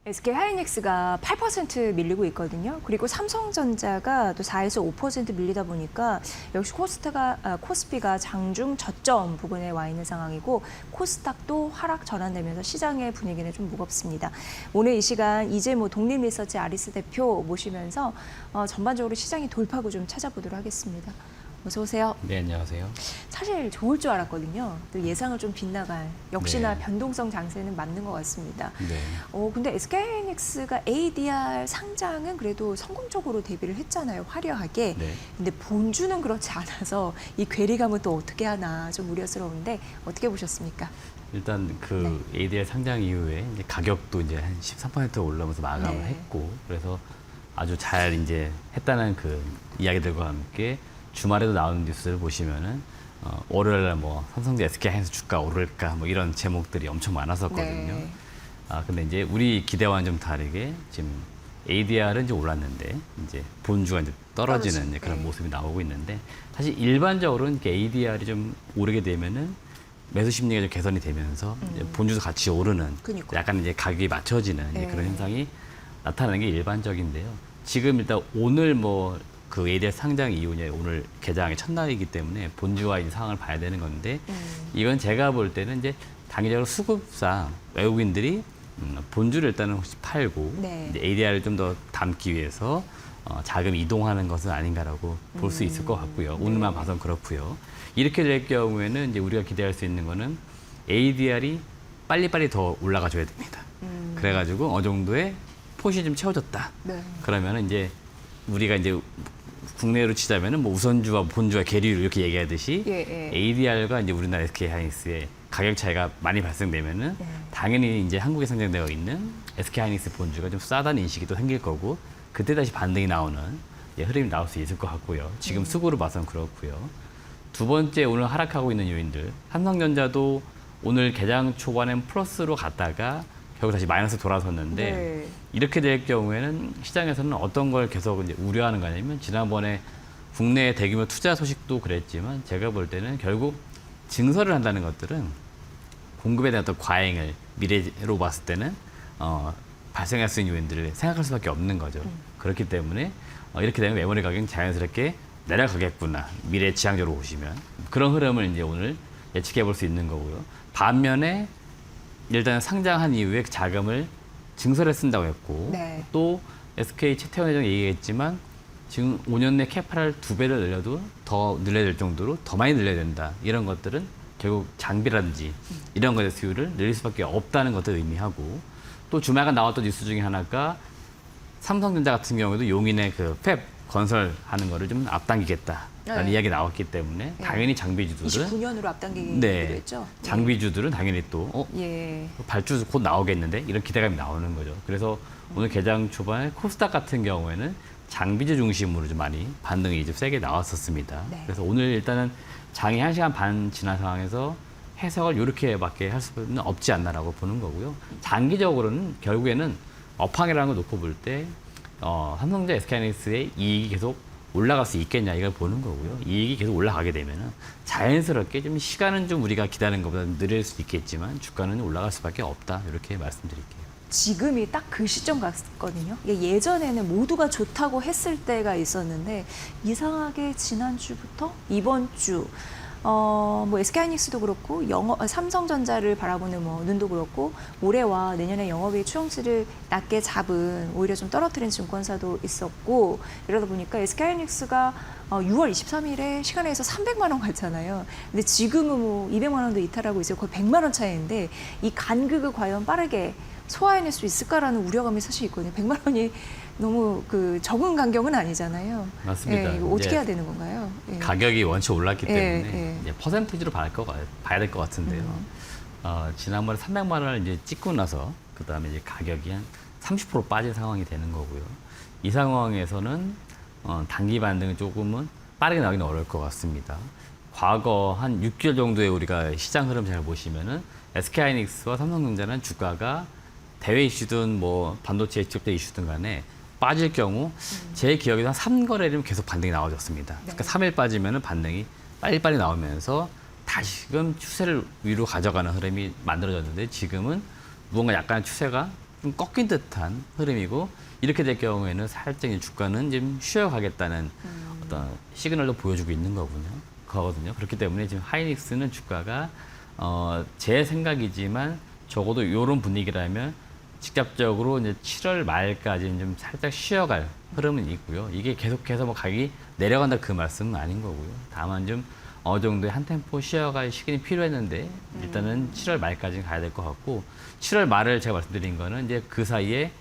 SK 하이닉스가 8% 밀리고 있거든요. 그리고 삼성전자가 또 4에서 5% 밀리다 보니까 역시 코스피가 장중 저점 부근에 와 있는 상황이고 코스닥도 하락 전환되면서 시장의 분위기는 좀 무겁습니다. 오늘 이 시간 이재모 독립리서치 아리스 대표 모시면서 전반적으로 시장의 돌파구 좀 찾아보도록 하겠습니다. 어서 오세요. 네, 안녕하세요. 사실 좋을 줄 알았거든요. 또 예상을 좀 빗나갈 역시나 네. 변동성 장세는 맞는 것 같습니다. 네. 근데 SK하이닉스가 ADR 상장은 그래도 성공적으로 데뷔를 했잖아요. 화려하게. 네. 근데 본주는 그렇지 않아서 이 괴리감은 또 어떻게 하나 좀 우려스러운데 어떻게 보셨습니까? 일단 그 ADR 상장 이후에 이제 가격도 이제 한 13% 올라오면서 마감을 네. 했고, 그래서 아주 잘 이제 했다는 그 이야기들과 함께 주말에도 나오는 뉴스를 보시면은 월요일날 뭐 삼성전자 SK하이닉스 주가 오를까 뭐 이런 제목들이 엄청 많았었거든요. 네. 근데 이제 우리 기대와는 좀 다르게 지금 ADR은 이제 올랐는데 이제 본주가 이제 떨어지는 이제 그런 네. 모습이 나오고 있는데, 사실 일반적으로는 이렇게 ADR이 좀 오르게 되면은 매수 심리가 좀 개선이 되면서 이제 본주도 같이 오르는, 그러니까요. 약간 이제 가격이 맞춰지는 이제 네. 그런 현상이 나타나는 게 일반적인데요. 지금 일단 오늘 뭐 그 ADR 상장 이후에 오늘 개장의 첫날이기 때문에 본주와 이 상황을 봐야 되는 건데, 이건 제가 볼 때는 이제 단기적으로 수급상 외국인들이 본주를 일단은 혹시 팔고 네. 이제 ADR을 좀 더 담기 위해서 자금 이동하는 것은 아닌가라고 볼 수 있을 것 같고요. 오늘만 봐선 그렇고요. 이렇게 될 경우에는 이제 우리가 기대할 수 있는 거는 ADR이 빨리빨리 더 올라가 줘야 됩니다. 그래가지고 어느 정도의 폿이 좀 채워졌다. 네. 그러면은 이제 우리가 이제 국내로 치자면은 뭐 우선주와 본주와 계류를 이렇게 얘기하듯이 예. ADR과 이제 우리나라 SK하이닉스의 가격 차이가 많이 발생되면은 당연히 이제 한국에 상장되어 있는 SK하이닉스 본주가 좀 싸다는 인식이 또 생길 거고, 그때 다시 반등이 나오는 흐름이 나올 수 있을 것 같고요. 지금 수급으로 봐서는 그렇고요. 두 번째, 오늘 하락하고 있는 요인들, 삼성전자도 오늘 개장 초반엔 플러스로 갔다가 결국 다시 마이너스 돌아섰는데, 네. 이렇게 될 경우에는 시장에서는 어떤 걸 계속 이제 우려하는 거냐면, 지난번에 국내 대규모 투자 소식도 그랬지만 제가 볼 때는 결국 증설을 한다는 것들은 공급에 대한 어떤 과잉을 미래로 봤을 때는 발생할 수 있는 요인들을 생각할 수밖에 없는 거죠. 그렇기 때문에 이렇게 되면 메모리 가격은 자연스럽게 내려가겠구나, 미래 지향적으로 보시면 그런 흐름을 이제 오늘 예측해 볼 수 있는 거고요. 반면에 일단 상장한 이후에 그 자금을 증설에 쓴다고 했고, 네. 또 SK 최태원 회장이 얘기했지만 지금 5년 내 캐파를 2배를 늘려도 더 늘려야 될 정도로 더 많이 늘려야 된다. 이런 것들은 결국 장비라든지 이런 것의 수요를 늘릴 수밖에 없다는 것을 의미하고, 또 주말간 나왔던 뉴스 중에 하나가 삼성전자 같은 경우에도 용인의 그 팹 건설하는 거를 좀 앞당기겠다라는 네. 이야기 나왔기 때문에 당연히 장비주들은 29년으로 앞당기기로 네, 했죠. 장비주들은 당연히 또 예. 발주 곧 나오겠는데 이런 기대감이 나오는 거죠. 그래서 오늘 개장 초반에 코스닥 같은 경우에는 장비주 중심으로 좀 많이 반등이 좀 세게 나왔었습니다. 네. 그래서 오늘 일단은 장이 1시간 반 지난 상황에서 해석을 이렇게밖에 할 수는 없지 않나라고 보는 거고요. 장기적으로는 결국에는 업황이라는 걸 놓고 볼 때 삼성전자 SK하이닉스의 이익이 계속 올라갈 수 있겠냐 이걸 보는 거고요. 이익이 계속 올라가게 되면은 자연스럽게 좀 시간은 좀 우리가 기다리는 것보다 느릴 수 있겠지만 주가는 올라갈 수밖에 없다, 이렇게 말씀드릴게요. 지금이 딱 그 시점 같거든요. 이게 예전에는 모두가 좋다고 했을 때가 있었는데 이상하게 지난주부터 이번 주 뭐 SK하이닉스도 그렇고 삼성전자를 바라보는 뭐 눈도 그렇고 올해와 내년에 영업이익 추정치를 낮게 잡은, 오히려 좀 떨어뜨린 증권사도 있었고, 이러다 보니까 SK하이닉스가 6월 23일에 시간에서 300만 원 갔잖아요. 근데 지금은 뭐 200만 원도 이탈하고 있어요. 거의 100만 원 차이인데 이 간극을 과연 빠르게 소화해낼 수 있을까라는 우려감이 사실 있거든요. 100만 원이 너무 그 적은 간격은 아니잖아요. 맞습니다. 예, 이거 어떻게 이제 해야 되는 건가요? 예. 가격이 원체 올랐기 예, 때문에 예. 이제 퍼센티지로 봐야 될 것 같은데요. 지난번에 300만 원을 이제 찍고 나서 그 다음에 이제 가격이 한 30% 빠진 상황이 되는 거고요. 이 상황에서는 단기 반등은 조금은 빠르게 나오기는 어려울 것 같습니다. 과거 한 6개월 정도의 우리가 시장 흐름 잘 보시면은 SK하이닉스와 삼성전자는 주가가 대외 이슈든 뭐 반도체 직접적 이슈든 간에 빠질 경우 제 기억에서 한 3거래일이면 계속 반등이 나와줬습니다. 그러니까 3일 빠지면은 반등이 빨리빨리 나오면서 다시금 추세를 위로 가져가는 흐름이 만들어졌는데, 지금은 무언가 약간 추세가 좀 꺾인 듯한 흐름이고 이렇게 될 경우에는 살짝 이 주가는 좀 쉬어가겠다는 어떤 시그널도 보여주고 있는 거거든요. 그렇기 때문에 지금 하이닉스는 주가가 제 생각이지만 적어도 이런 분위기라면 직접적으로 이제 7월 말까지는 좀 살짝 쉬어갈 흐름은 있고요. 이게 계속해서 뭐 가격이 내려간다 그 말씀은 아닌 거고요. 다만 좀 어느 정도의 한 템포 쉬어갈 시간이 필요했는데 일단은 7월 말까지는 가야 될 것 같고 7월 말을 제가 말씀드린 거는 이제 그 사이에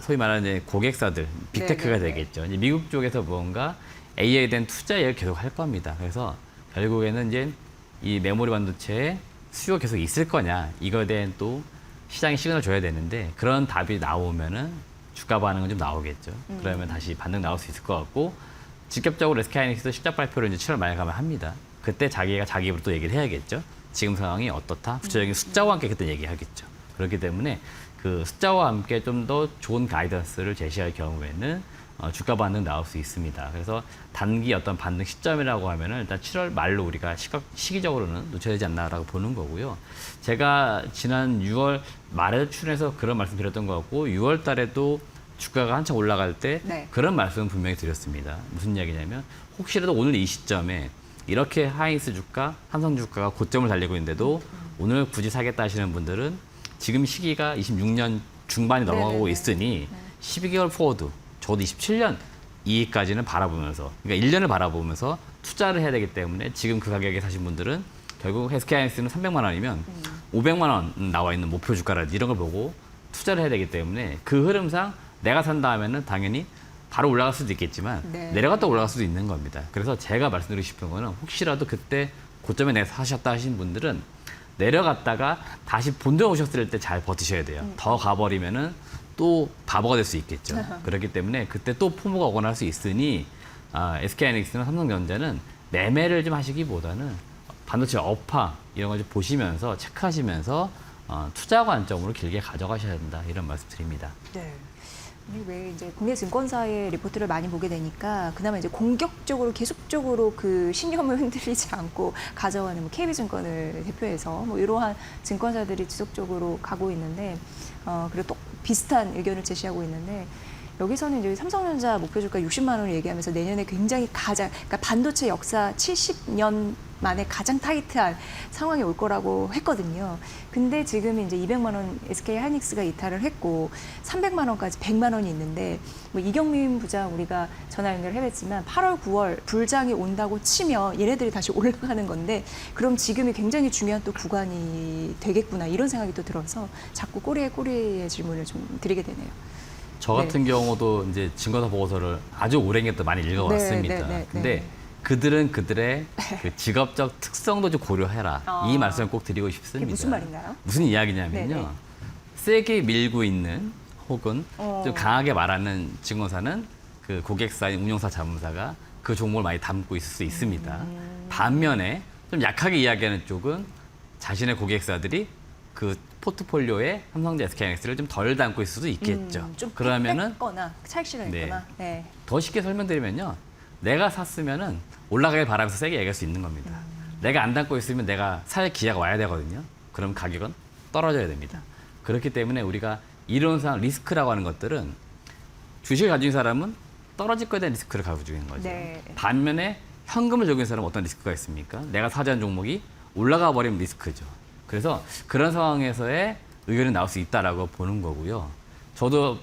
소위 말하는 이제 고객사들 빅테크가 네네네. 되겠죠. 이제 미국 쪽에서 뭔가 AI에 대한 투자 얘기를 계속 할 겁니다. 그래서 결국에는 이제 이 메모리 반도체에 수요가 계속 있을 거냐 이거에 대한 또 시장에 시그널을 줘야 되는데 그런 답이 나오면은 주가 반응은 좀 나오겠죠. 그러면 다시 반등 나올 수 있을 것 같고 직접적으로 SK하이닉스도 실적 발표를 이제 7월 말에 가면 합니다. 그때 자기가 자기 입으로 또 얘기를 해야겠죠. 지금 상황이 어떻다. 구체적인 숫자와 함께 그때 얘기하겠죠. 그렇기 때문에 그 숫자와 함께 좀 더 좋은 가이던스를 제시할 경우에는 주가 반등 나올 수 있습니다. 그래서 단기 어떤 반등 시점이라고 하면은 일단 7월 말로 우리가 시기적으로는 놓쳐야 되지 않나라고 보는 거고요. 제가 지난 6월 말에 출연해서 그런 말씀 드렸던 것 같고 6월 달에도 주가가 한참 올라갈 때 네. 그런 말씀을 분명히 드렸습니다. 무슨 이야기냐면 혹시라도 오늘 이 시점에 이렇게 하이닉스 주가, 삼성 주가가 고점을 달리고 있는데도 오늘 굳이 사겠다 하시는 분들은 지금 시기가 26년 중반이 넘어가고 네네네. 있으니 12개월 포워드, 적어도 27년 이익까지는 바라보면서, 그러니까 1년을 바라보면서 투자를 해야 되기 때문에 지금 그 가격에 사신 분들은 결국 SK하이닉스는 300만 원이면 500만 원 나와 있는 목표 주가라든지 이런 걸 보고 투자를 해야 되기 때문에 그 흐름상 내가 산다 하면은 당연히 바로 올라갈 수도 있겠지만 네. 내려갔다 올라갈 수도 있는 겁니다. 그래서 제가 말씀드리고 싶은 거는 혹시라도 그때 고점에 내가 사셨다 하신 분들은 내려갔다가 다시 본전 오셨을 때 잘 버티셔야 돼요. 더 가버리면은 또 바보가 될 수 있겠죠. 그렇기 때문에 그때 또 포모가 오거나 할 수 있으니 SK하이닉스나 삼성전자는 매매를 좀 하시기보다는 반도체 업화 이런 걸 좀 보시면서 체크하시면서 투자 관점으로 길게 가져가셔야 된다 이런 말씀 드립니다. 네. 우리 왜 이제 국내 증권사의 리포트를 많이 보게 되니까 그나마 이제 공격적으로 계속적으로 그 신념을 흔들리지 않고 가져가는 뭐 KB증권을 대표해서 뭐 이러한 증권사들이 지속적으로 가고 있는데 그리고 또 비슷한 의견을 제시하고 있는데 여기서는 이제 삼성전자 목표 주가 60만 원을 얘기하면서 내년에 굉장히 그러니까 반도체 역사 70년 만에 가장 타이트한 상황이 올 거라고 했거든요. 근데 지금 이제 200만 원 SK 하이닉스가 이탈을 했고 300만 원까지 100만 원이 있는데 뭐 이경민 부장 우리가 전화 연결해봤지만 8월, 9월 불장이 온다고 치면 얘네들이 다시 올라가는 건데 그럼 지금이 굉장히 중요한 또 구간이 되겠구나 이런 생각이 또 들어서 자꾸 꼬리에 질문을 좀 드리게 되네요. 저 같은 경우도 이제 증거사 보고서를 아주 오랜 또 많이 읽어왔습니다. 근데 그들은 그들의 그 직업적 특성도 좀 고려해라. 이 말씀을 꼭 드리고 싶습니다. 이게 무슨 말인가요? 무슨 이야기냐면요. 네네. 세게 밀고 있는 혹은 좀 강하게 말하는 증권사는 그 고객사인 운용사 자문사가 그 종목을 많이 담고 있을 수 있습니다. 반면에 좀 약하게 이야기하는 쪽은 자신의 고객사들이 그 포트폴리오에 삼성전자 SK하이닉스를 좀 덜 담고 있을 수도 있겠죠. 좀 그러면은 뺐거나 차익실현 있거나. 네. 더 쉽게 설명드리면요. 내가 샀으면은 올라가길 바라면서 세게 얘기할 수 있는 겁니다. 내가 안 담고 있으면 내가 살 기회가 와야 되거든요. 그럼 가격은 떨어져야 됩니다. 그렇기 때문에 우리가 이론상 리스크라고 하는 것들은 주식을 가진 사람은 떨어질 거에 대한 리스크를 가지고 있는 거죠. 네. 반면에 현금을 가지고 있는 사람은 어떤 리스크가 있습니까? 내가 사자는 종목이 올라가 버리면 리스크죠. 그래서 그런 상황에서의 의견이 나올 수 있다라고 보는 거고요. 저도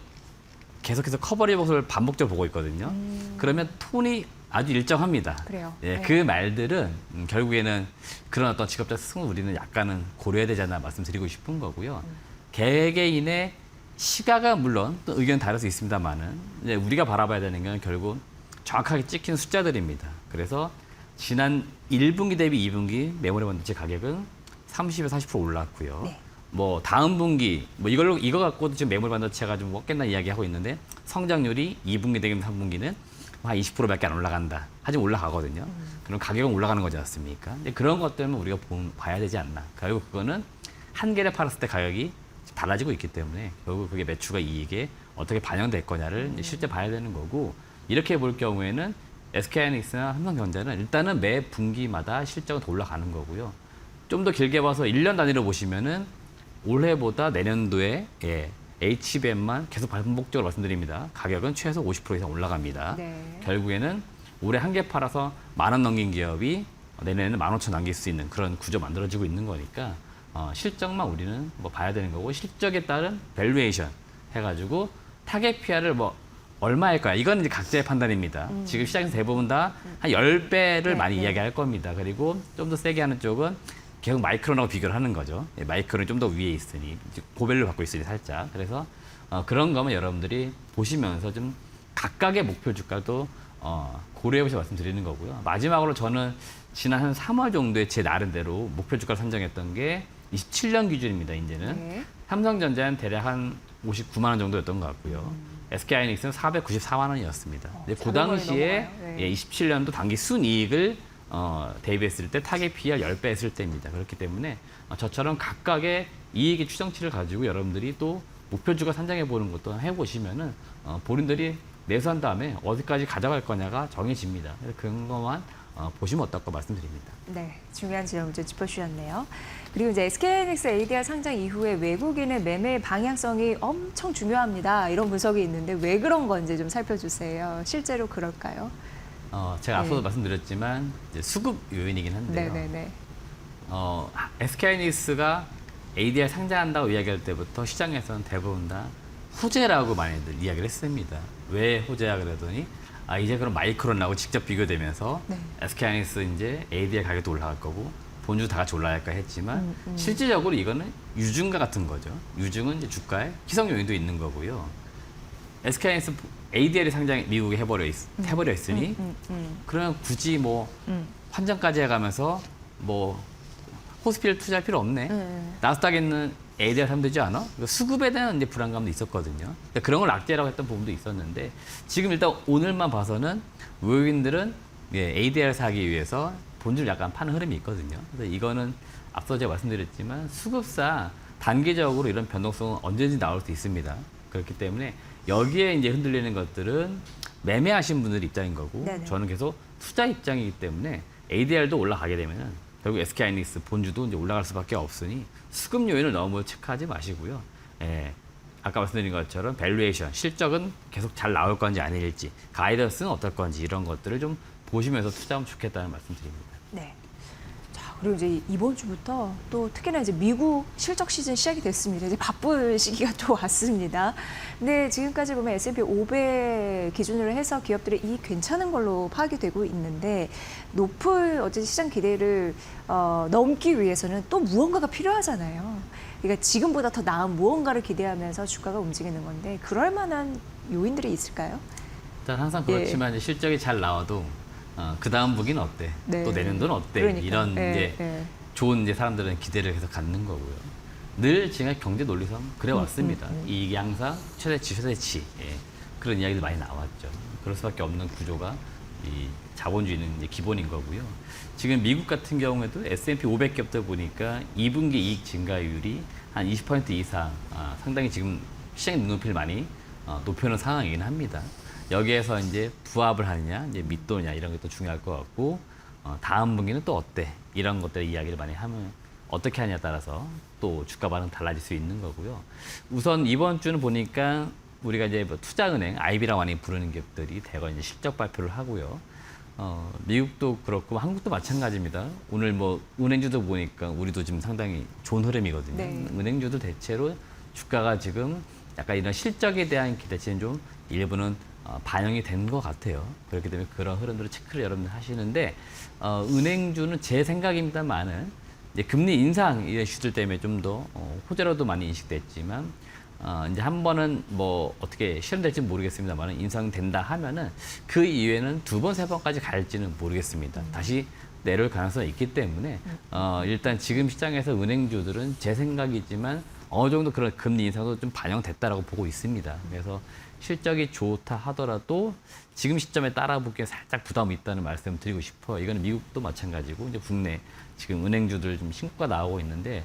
계속해서 커버리 보고서를 반복적으로 보고 있거든요. 그러면 톤이 아주 일정합니다. 그래요. 예, 네. 그 말들은 결국에는 그런 어떤 직업적 특성을 우리는 약간은 고려해야 되지 않나 말씀드리고 싶은 거고요. 개개인의 시각은 물론 또 의견 다를 수 있습니다만은 이제 우리가 바라봐야 되는 건 결국 정확하게 찍힌 숫자들입니다. 그래서 지난 1분기 대비 2분기 메모리 반도체 가격은 30에서 40% 올랐고요. 네. 뭐 다음 분기 뭐 이거 갖고도 지금 메모리 반도체가 좀 먹겠나 이야기하고 있는데 성장률이 2분기 대비 3분기는 한 20%밖에 안 올라간다. 하지만 올라가거든요. 그럼 가격은 올라가는 거지 않습니까? 근데 그런 것 때문에 우리가 봐야 되지 않나. 결국 그거는 한 개를 팔았을 때 가격이 달라지고 있기 때문에 결국 그게 매출과 이익에 어떻게 반영될 거냐를 이제 실제 봐야 되는 거고 이렇게 볼 경우에는 SK하이닉스나 삼성전자는 일단은 매 분기마다 실적은 더 올라가는 거고요. 좀 더 길게 봐서 1년 단위로 보시면은 올해보다 내년도에 HBM만 계속 반복적으로 말씀드립니다. 가격은 최소 50% 이상 올라갑니다. 네. 결국에는 올해 한 개 팔아서 10,000원 넘긴 기업이 내년에는 15,000원 남길 수 있는 그런 구조 만들어지고 있는 거니까 실적만 우리는 뭐 봐야 되는 거고 실적에 따른 밸류에이션 해가지고 타겟 PR을 뭐 얼마일 거야. 이건 이제 각자의 판단입니다. 지금 시장에서 대부분 다 한 10배를 네, 많이 네. 이야기할 겁니다. 그리고 좀 더 세게 하는 쪽은 계속 마이크론하고 비교를 하는 거죠. 마이크론이 좀 더 위에 있으니 고밸류 갖고 있으니 살짝. 그래서 그런 거면 여러분들이 보시면서 좀 각각의 목표 주가도 고려해 보셔서 말씀드리는 거고요. 마지막으로 저는 지난 한 3월 정도에 제 나름대로 목표 주가를 선정했던 게 27년 기준입니다. 이제는 네. 삼성전자는 대략 한 59만 원 정도였던 것 같고요. SK하이닉스는 494만 원이었습니다. 근데 그 400원이 당시에 넘어가요. 네. 27년도 단기 순이익을 대입했을 때 타겟 PR 10배 했을 때입니다. 그렇기 때문에 저처럼 각각의 이익의 추정치를 가지고 여러분들이 또 목표주가 산정해 보는 것도 해보시면은 본인들이 매수한 다음에 어디까지 가져갈 거냐가 정해집니다. 그래서 그런 것만 보시면 어떨까 말씀드립니다. 네, 중요한 지점을 좀 짚어주셨네요. 그리고 이제 SK하이닉스 ADR 상장 이후에 외국인의 매매 방향성이 엄청 중요합니다. 이런 분석이 있는데 왜 그런 건지 좀 살펴주세요. 실제로 그럴까요? 제가 앞서도 네. 말씀드렸지만 이제 수급 요인이긴 한데요. 네네네. SK하이닉스가 ADR 상장한다고 이야기할 때부터 시장에서는 대부분 다 호재라고 많이들 이야기를 했습니다. 왜 호재야 그러더니 이제 그럼 마이크론하고 직접 비교되면서 네. SK하이닉스 이제 ADR 가격도 올라갈 거고 본주 다 같이 올라갈까 했지만 실질적으로 이거는 유증과 같은 거죠. 유증은 이제 주가에 희석 요인도 있는 거고요. SK하이닉스 ADR이 상장 미국에 해버려 있으니 그러면 굳이 뭐 환전까지 해가면서 뭐 호스피를 투자할 필요 없네. 나스닥에 있는 ADR 사면 되지 않아? 그러니까 수급에 대한 이제 불안감도 있었거든요. 그러니까 그런 걸 악재라고 했던 부분도 있었는데 지금 일단 오늘만 봐서는 외국인들은 ADR 사기 위해서 본주를 약간 파는 흐름이 있거든요. 그래서 이거는 앞서 제가 말씀드렸지만 수급상 단기적으로 이런 변동성은 언제든지 나올 수 있습니다. 그렇기 때문에 여기에 이제 흔들리는 것들은 매매하신 분들 입장인 거고 네네. 저는 계속 투자 입장이기 때문에 ADR도 올라가게 되면은 결국 SK하이닉스 본주도 이제 올라갈 수밖에 없으니 수급 요인을 너무 체크하지 마시고요. 아까 말씀드린 것처럼 밸류에이션, 실적은 계속 잘 나올 건지 아닐지, 가이던스는 어떨 건지 이런 것들을 좀 보시면서 투자하면 좋겠다는 말씀드립니다. 네. 자, 그리고 이제 이번 주부터 또 특히나 이제 미국 실적 시즌 시작이 됐습니다. 이제 바쁠 시기가 또 왔습니다. 근데 지금까지 보면 S&P 500 기준으로 해서 기업들의 이익 괜찮은 걸로 파악이 되고 있는데 높은 어쨌든 시장 기대를 넘기 위해서는 또 무언가가 필요하잖아요. 그러니까 지금보다 더 나은 무언가를 기대하면서 주가가 움직이는 건데 그럴 만한 요인들이 있을까요? 일단 항상 그렇지만 이제 실적이 잘 나와도 그 다음 분기는 어때? 네. 또 내년도는 어때? 그러니까요. 이런 이제 네. 좋은 이제 사람들은 기대를 계속 갖는 거고요. 늘 지금 경제 논리상 그래 왔습니다. 이익이 항상 최대치, 최대치 그런 이야기들 많이 나왔죠. 그럴 수밖에 없는 구조가 이 자본주의는 이제 기본인 거고요. 지금 미국 같은 경우에도 S&P 500 기업들 보니까 2분기 이익 증가율이 한 20% 이상 상당히 지금 시장의 눈높이를 많이 높여놓은 상황이긴 합니다. 여기에서 이제 부합을 하느냐, 이제 밑도냐 이런 게 또 중요할 것 같고 다음 분기는 또 어때? 이런 것들의 이야기를 많이 하면 어떻게 하냐에 따라서 또 주가 반응 달라질 수 있는 거고요. 우선 이번 주는 보니까 우리가 이제 뭐 투자은행, IB라고 많이 부르는 기업들이 대거 이제 실적 발표를 하고요. 미국도 그렇고 한국도 마찬가지입니다. 오늘 뭐 은행주도 보니까 우리도 지금 상당히 좋은 흐름이거든요. 네. 은행주도 대체로 주가가 지금 약간 이런 실적에 대한 기대치는 좀 일부는 반영이 된 것 같아요. 그렇기 때문에 그런 흐름들을 체크를 여러분들 하시는데 은행주는 제 생각입니다만은 이제 금리 인상 이슈들 때문에 좀 더 호재로도 많이 인식됐지만 이제 한 번은 뭐 어떻게 실현될지 모르겠습니다만 인상된다 하면은 그 이후에는 두 번, 세 번까지 갈지는 모르겠습니다. 다시 내려올 가능성이 있기 때문에 일단 지금 시장에서 은행주들은 제 생각이지만 어느 정도 그런 금리 인상도 좀 반영됐다라고 보고 있습니다. 그래서 실적이 좋다 하더라도 지금 시점에 따라붙기에 살짝 부담이 있다는 말씀을 드리고 싶어요. 이거는 미국도 마찬가지고 이제 국내 지금 은행주들 좀 신고가 나오고 있는데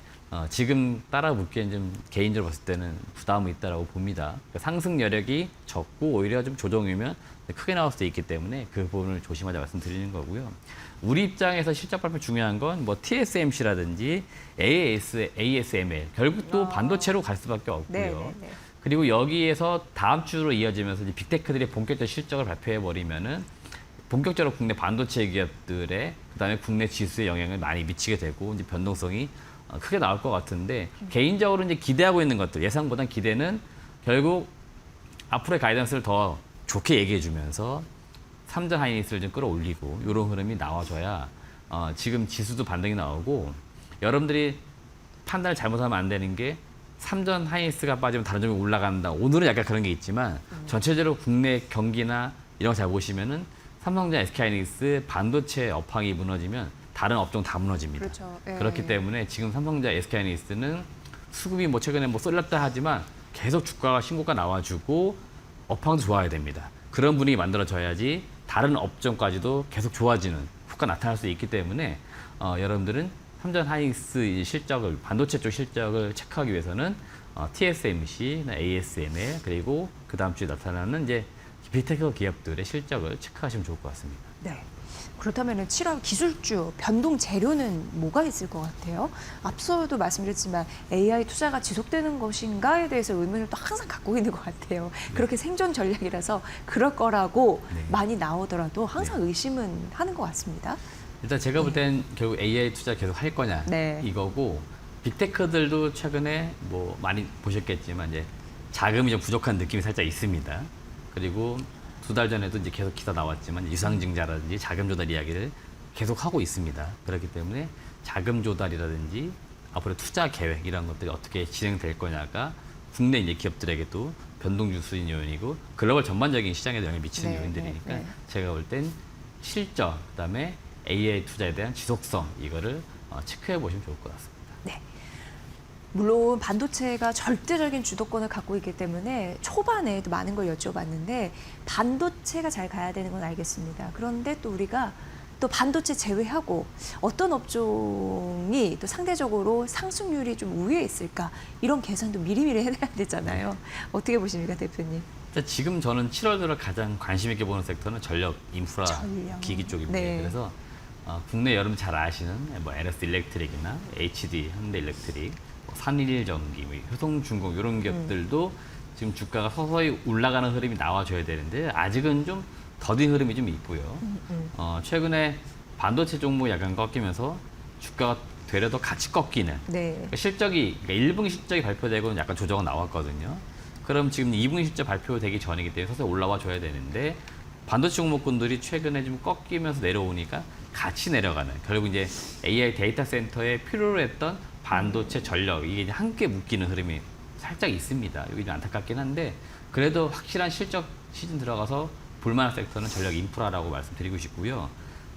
지금 따라붙기엔 좀 개인적으로 봤을 때는 부담이 있다라고 봅니다. 그러니까 상승 여력이 적고 오히려 좀 조정이면 크게 나올 수도 있기 때문에 그 부분을 조심하자 말씀드리는 거고요. 우리 입장에서 실적 발표 중요한 건 뭐 TSMC라든지 ASML 결국 또 반도체로 갈 수밖에 없고요. 네. 그리고 여기에서 다음 주로 이어지면서 이제 빅테크들이 본격적 실적을 발표해 버리면은 본격적으로 국내 반도체 기업들의 그다음에 국내 지수에 영향을 많이 미치게 되고 이제 변동성이 크게 나올 것 같은데 개인적으로 이제 기대하고 있는 것들 예상보단 기대는 결국 앞으로의 가이던스를 더 좋게 얘기해 주면서 삼전 하이닉스를 좀 끌어올리고 이런 흐름이 나와줘야 지금 지수도 반등이 나오고 여러분들이 판단을 잘못하면 안 되는 게 삼전 하이닉스가 빠지면 다른 종목이 올라간다. 오늘은 약간 그런 게 있지만 전체적으로 국내 경기나 이런 거 잘 보시면은 삼성전자, SK하이닉스 반도체 업황이 무너지면 다른 업종 다 무너집니다. 그렇죠. 예. 그렇기 때문에 지금 삼성전자, SK하이닉스는 수급이 뭐 최근에 뭐 쏠렸다 하지만 계속 주가가 신고가 나와주고 업황도 좋아야 됩니다. 그런 분위기 만들어져야지 다른 업종까지도 계속 좋아지는 효과 나타날 수 있기 때문에 여러분들은 삼전 하이닉스 실적을 반도체 쪽 실적을 체크하기 위해서는 TSMC, ASML 그리고 그 다음 주에 나타나는 이제 빅테크 기업들의 실적을 체크하시면 좋을 것 같습니다. 네. 그렇다면 7월 기술주 변동 재료는 뭐가 있을 것 같아요? 앞서도 말씀드렸지만 AI 투자가 지속되는 것인가에 대해서 의문을 또 항상 갖고 있는 것 같아요. 그렇게 생존 전략이라서 그럴 거라고 네. 많이 나오더라도 항상 의심은 하는 것 같습니다. 일단 제가 볼 땐 결국 AI 투자 계속 할 거냐 네. 이거고 빅테크들도 최근에 뭐 많이 보셨겠지만 이제 자금이 좀 부족한 느낌이 살짝 있습니다. 그리고 2달 전에도 이제 계속 기사 나왔지만 유상증자라든지 자금 조달 이야기를 계속 하고 있습니다. 그렇기 때문에 자금 조달이라든지 앞으로 투자 계획 이런 것들이 어떻게 진행될 거냐가 국내 이제 기업들에게도 변동 주수인 요인이고 글로벌 전반적인 시장에 영향을 미치는 네, 요인들이니까 네. 제가 볼 땐 실적 그다음에 AI 투자에 대한 지속성 이거를 체크해 보시면 좋을 것 같습니다. 네. 물론 반도체가 절대적인 주도권을 갖고 있기 때문에 초반에 도 많은 걸 여쭤봤는데 반도체가 잘 가야 되는 건 알겠습니다. 그런데 또 우리가 또 반도체 제외하고 어떤 업종이 또 상대적으로 상승률이 좀 우위에 있을까 이런 계산도 미리미리 해야 되잖아요. 어떻게 보십니까, 대표님? 지금 저는 7월 들어 가장 관심 있게 보는 섹터는 전력, 인프라, 전력. 기기 쪽입니다. 네. 그래서 국내 여러분 잘 아시는 뭐 LS 일렉트릭이나 HD, 현대일렉트릭, 산일전기, 효성중공 이런 기업들도 지금 주가가 서서히 올라가는 흐름이 나와줘야 되는데 아직은 좀 더딘 흐름이 좀 있고요. 최근에 반도체 종목이 약간 꺾이면서 주가가 되려 더 같이 꺾이는 네. 그러니까 실적이 그러니까 1분기 실적이 발표되고 약간 조정은 나왔거든요. 그럼 지금 2분기 실적 발표되기 전이기 때문에 서서히 올라와 줘야 되는데 반도체 종목군들이 최근에 좀 꺾이면서 내려오니까 같이 내려가는 결국 이제 AI 데이터 센터에 필요로 했던 반도체 전력 이게 이제 함께 묶이는 흐름이 살짝 있습니다. 여기 좀 안타깝긴 한데 그래도 확실한 실적 시즌 들어가서 볼만한 섹터는 전력 인프라라고 말씀드리고 싶고요.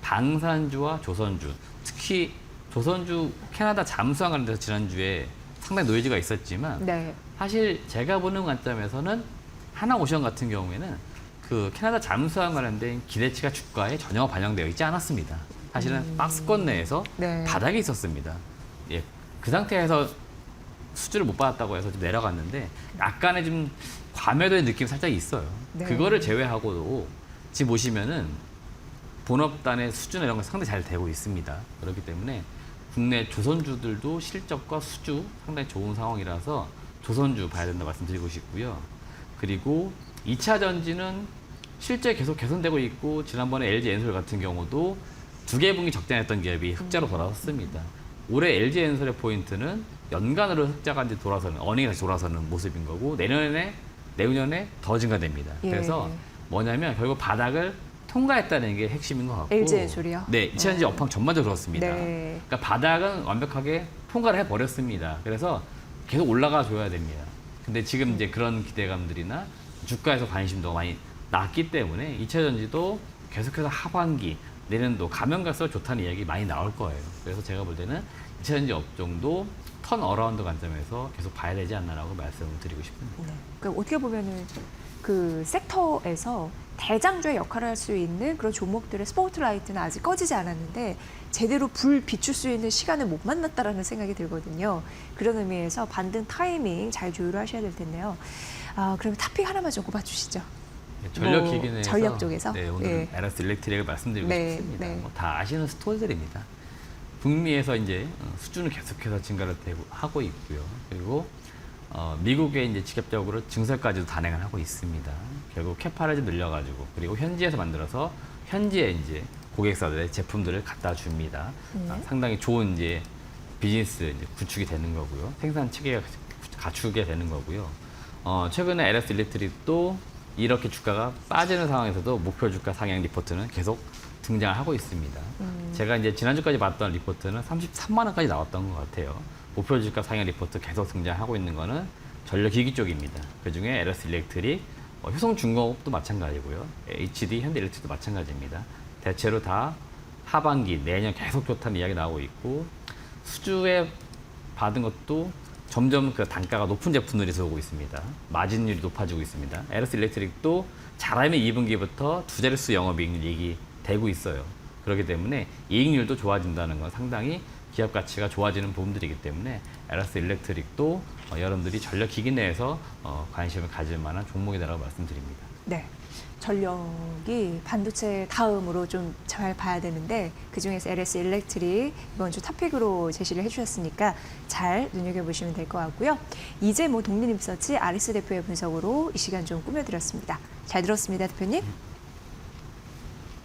방산주와 조선주 특히 조선주 캐나다 잠수함 관련돼서 지난주에 상당히 노이즈가 있었지만 네. 사실 제가 보는 관점에서는 하나오션 같은 경우에는 그 캐나다 잠수함 관련된 기대치가 주가에 전혀 반영되어 있지 않았습니다. 사실은 박스권 내에서 네. 바닥에 있었습니다. 예, 그 상태에서 수주를 못 받았다고 해서 좀 내려갔는데 약간의 좀 과매도의 느낌이 살짝 있어요. 네. 그거를 제외하고도 지금 보시면은 본업단의 수주나 이런 거 상당히 잘 되고 있습니다. 그렇기 때문에 국내 조선주들도 실적과 수주 상당히 좋은 상황이라서 조선주 봐야 된다 말씀드리고 싶고요. 그리고 2차 전지는 실제 계속 개선되고 있고 지난번에 LG 엔솔 같은 경우도 2개 분기 적자냈던 기업이 흑자로 돌아섰습니다. 올해 LG 엔솔의 포인트는 연간으로 흑자가 이제 돌아서는 어닝이 다시 돌아서는 모습인 거고 내년에 더 증가됩니다. 예. 그래서 뭐냐면 결국 바닥을 통과했다는 게 핵심인 것 같고 LG 엔솔이요? 네, 2차전지 업황 전반적으로 그렇습니다. 네. 그러니까 바닥은 완벽하게 통과를 해버렸습니다. 그래서 계속 올라가 줘야 됩니다. 근데 지금 이제 그런 기대감들이나 주가에서 관심도 많이 낮기 때문에 2차전지도 계속해서 하반기 내년도 가면 갈수록 좋다는 이야기 많이 나올 거예요. 그래서 제가 볼 때는 2차전지 업종도 턴 어라운드 관점에서 계속 봐야 되지 않나라고 말씀을 드리고 싶습니다. 네. 그러니까 어떻게 보면은 그 섹터에서 대장주의 역할을 할 수 있는 그런 종목들의 스포트라이트는 아직 꺼지지 않았는데 제대로 불 비출 수 있는 시간을 못 만났다라는 생각이 들거든요. 그런 의미에서 반등 타이밍 잘 조율을 하셔야 될 텐데요. 그러면 탑픽 하나만 좀 꼽아주시죠. 전력 뭐, 기기에서 전력 쪽에서? 네, 오늘 예. LS 일렉트릭을 말씀드리고 네, 싶습니다. 네. 뭐 다 아시는 스토리들입니다. 북미에서 이제 수준은 계속해서 증가를 하고 있고요. 그리고 미국에 이제 직접적으로 증설까지도 단행을 하고 있습니다. 결국 캐파를 좀 늘려가지고 그리고 현지에서 만들어서 현지에 이제 고객사들의 제품들을 갖다 줍니다. 상당히 좋은 이제 비즈니스 이제 구축이 되는 거고요. 생산 체계가 갖추게 되는 거고요. 최근에 LS 일렉트릭도 이렇게 주가가 빠지는 상황에서도 목표 주가 상향 리포트는 계속 등장을 하고 있습니다. 제가 이제 지난주까지 봤던 리포트는 33만 원까지 나왔던 것 같아요. 목표 주가 상향 리포트 계속 등장하고 있는 거는 전력기기 쪽입니다. 그중에 LS 일렉트릭, 효성중공업도 마찬가지고요. HD 현대일렉트릭도 마찬가지입니다. 대체로 다 하반기 내년 계속 좋다는 이야기 나오고 있고 수주에 받은 것도 점점 그 단가가 높은 제품들이 들어오고 있습니다. 마진율이 높아지고 있습니다. LS 일렉트릭도 잘하면 2분기부터 두 자릿수 영업이익률 얘기되고 있어요. 그렇기 때문에 이익률도 좋아진다는 건 상당히 기업 가치가 좋아지는 부분들이기 때문에 LS 일렉트릭도 여러분들이 전력 기기 내에서 관심을 가질 만한 종목이라고 말씀드립니다. 네. 전력이 반도체 다음으로 좀 잘 봐야 되는데 그중에서 LS 일렉트릭 이번 주 탑픽으로 제시를 해주셨으니까 잘 눈여겨보시면 될 것 같고요. 이제 뭐 독립리서치 아리스 대표의 분석으로 이 시간 좀 꾸며드렸습니다. 잘 들었습니다, 대표님.